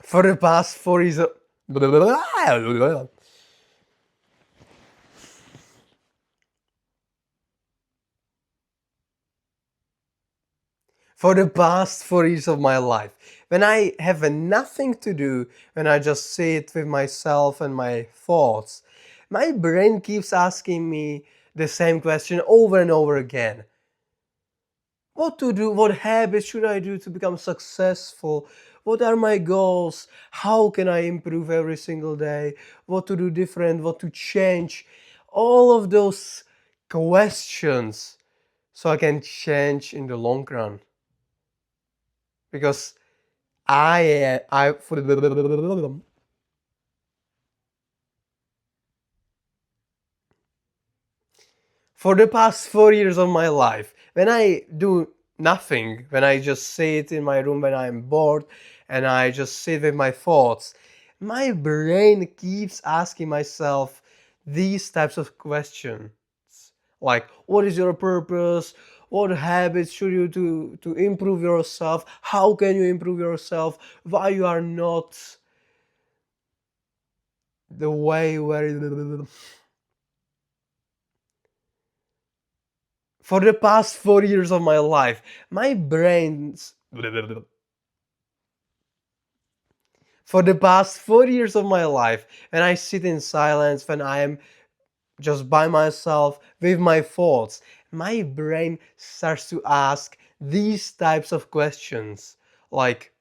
For the past 4 years, for the past 4 years of my life, when I have nothing to do, when I just sit with myself and my thoughts, my brain keeps asking me the same question over and over again. What to do? What habits should I do to become successful? What are my goals? How can I improve every single day? What to do different? What to change? All of those questions so I can change in the long run. Because I for the past 4 years of my life, when I do nothing, when I just sit in my room when I'm bored and I just sit with my thoughts, my brain keeps asking myself these types of questions. Like, what is your purpose? What habits should you do to improve yourself? How can you improve yourself? Why you are not the way where for the past 4 years of my life, my brain's for the past 4 years of my life, when I sit in silence, when I am just by myself with my thoughts, my brain starts to ask these types of questions like,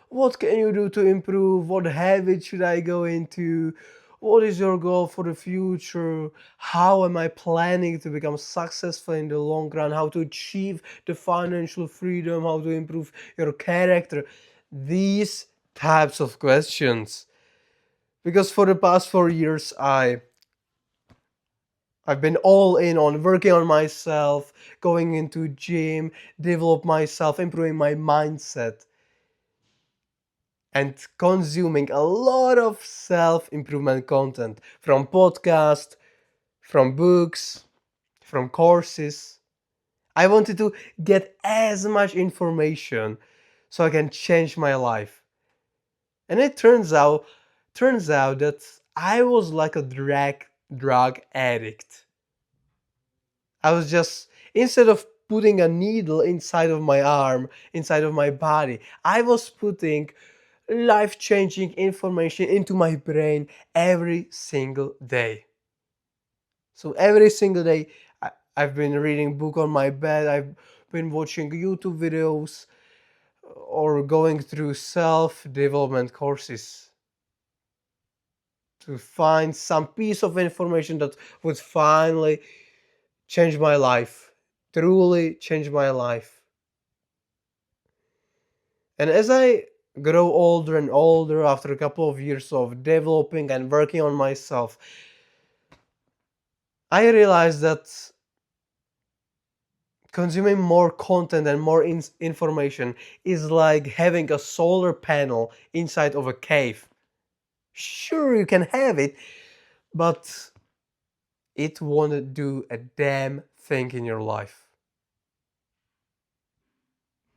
what can you do to improve? What habits should I go into? What is your goal for the future? How am I planning to become successful in the long run? How to achieve the financial freedom? How to improve your character? These types of questions. Because for the past 4 years, I've been all in on working on myself, going into gym, develop myself, improving my mindset, and consuming a lot of self-improvement content from podcasts, from books, from courses. I wanted to get as much information so I can change my life. And it turns out that I was like a drug addict. I was just, instead of putting a needle inside of my arm, inside of my body, I was putting life changing information into my brain every single day. So every single day, I've been reading book on my bed, I've been watching YouTube videos or going through self development courses to find some piece of information that would finally change my life, truly change my life. And as I grow older and older after a couple of years of developing and working on myself, I realized that consuming more content and more information is like having a solar panel inside of a cave. Sure, you can have it, but it won't do a damn thing in your life.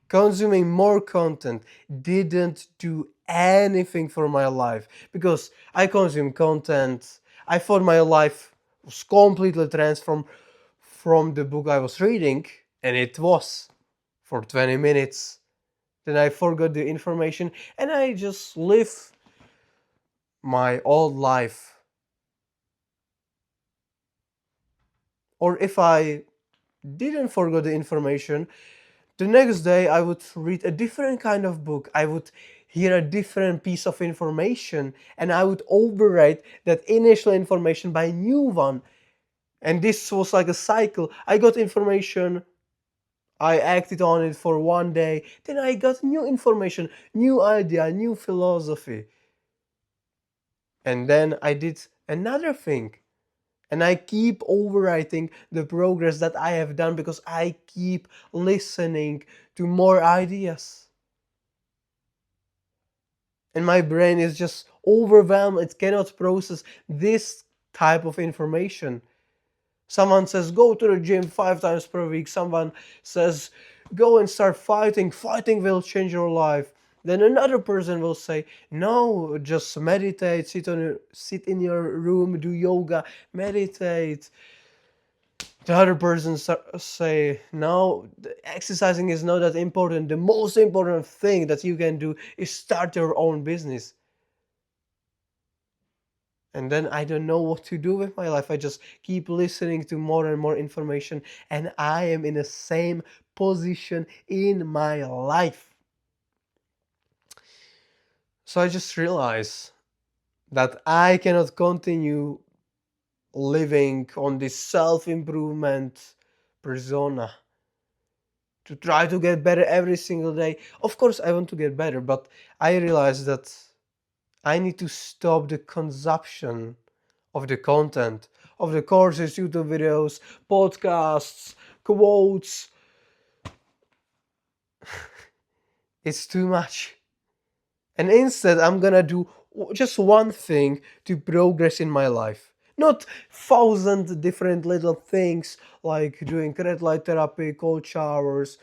Consuming more content didn't do anything for my life because I consumed content. I thought my life was completely transformed from the book I was reading, and it was for 20 minutes. Then I forgot the information and I just live my old life. Or if I didn't forget the information, the next day I would read a different kind of book. I would hear a different piece of information and I would override that initial information by a new one. And this was like a cycle. I got information, I acted on it for one day, then I got new information, new idea, new philosophy. And then I did another thing. And I keep overwriting the progress that I have done because I keep listening to more ideas. And my brain is just overwhelmed. It cannot process this type of information. Someone says, go to the gym 5 times per week. Someone says, go and start fighting. Fighting will change your life. Then another person will say, no, just meditate, sit in your room, do yoga, meditate. The other person say, no, exercising is not that important. The most important thing that you can do is start your own business. And then I don't know what to do with my life. I just keep listening to more and more information, and I am in the same position in my life. So I just realized that I cannot continue living on this self improvement persona to try to get better every single day. Of course, I want to get better, but I realize that I need to stop the consumption of the content, of the courses, YouTube videos, podcasts, quotes. It's too much. And instead, I'm gonna do just one thing to progress in my life. Not thousand different little things like doing red light therapy, cold showers,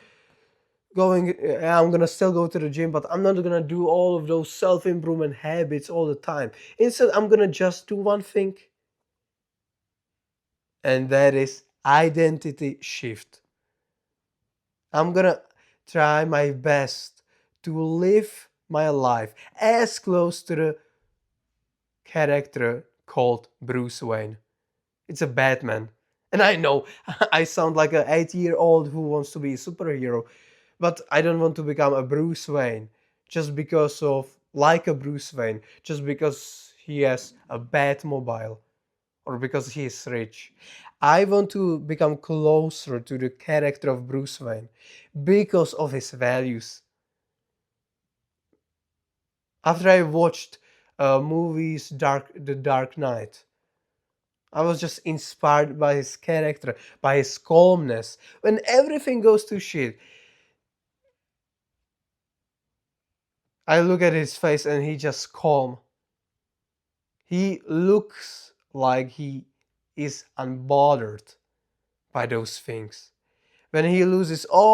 I'm gonna still go to the gym, but I'm not gonna do all of those self improvement habits all the time. Instead, I'm gonna just do one thing, and that is identity shift. I'm gonna try my best to live my life as close to the character called Bruce Wayne. It's a Batman. And I know I sound like an 8-year-old who wants to be a superhero, but I don't want to become a Bruce Wayne just because of like a Bruce Wayne, just because he has a Batmobile or because he is rich. I want to become closer to the character of Bruce Wayne because of his values. After I watched movies The Dark Knight, I was just inspired by his character, by his calmness. When everything goes to shit, I look at his face and he just calm. He looks like he is unbothered by those things. When he loses all